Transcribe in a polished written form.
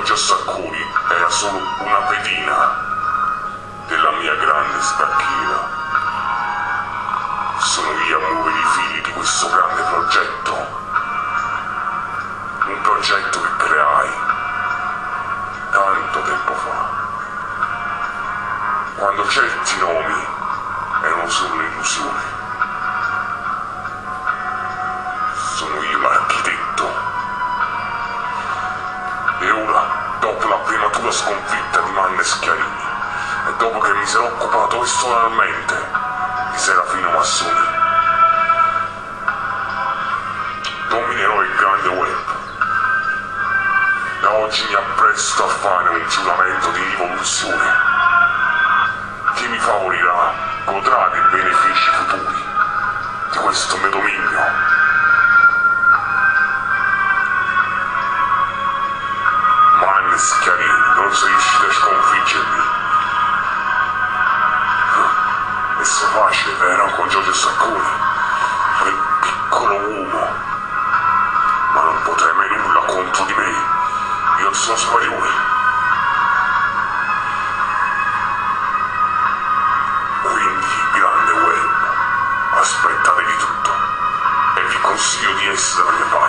Giorgio Sacconi era solo una pedina della mia grande scacchiera. Sono io a muovere i fili di questo grande progetto. Un progetto che creai tanto tempo fa, quando certi nomi erano solo un'illusione. Sono io l'architetto. E ora, dopo la prematura sconfitta di Manne Schiarini, e dopo che mi sarò occupato personalmente di Serafino Massoni, dominerò il grande web. Da oggi mi appresto a fare un giuramento di rivoluzione. Chi mi favorirà godrà dei benefici futuri di questo mio dominio. Manne Schiarini, non sei riuscito a sconfiggermi. È so facile, vero, con Giorgio Sacconi, quel piccolo uomo. Ma non potrai mai nulla contro di me. Io sono superiore. Quindi, grande web, aspettatevi tutto e vi consiglio di essere dalle mie parti.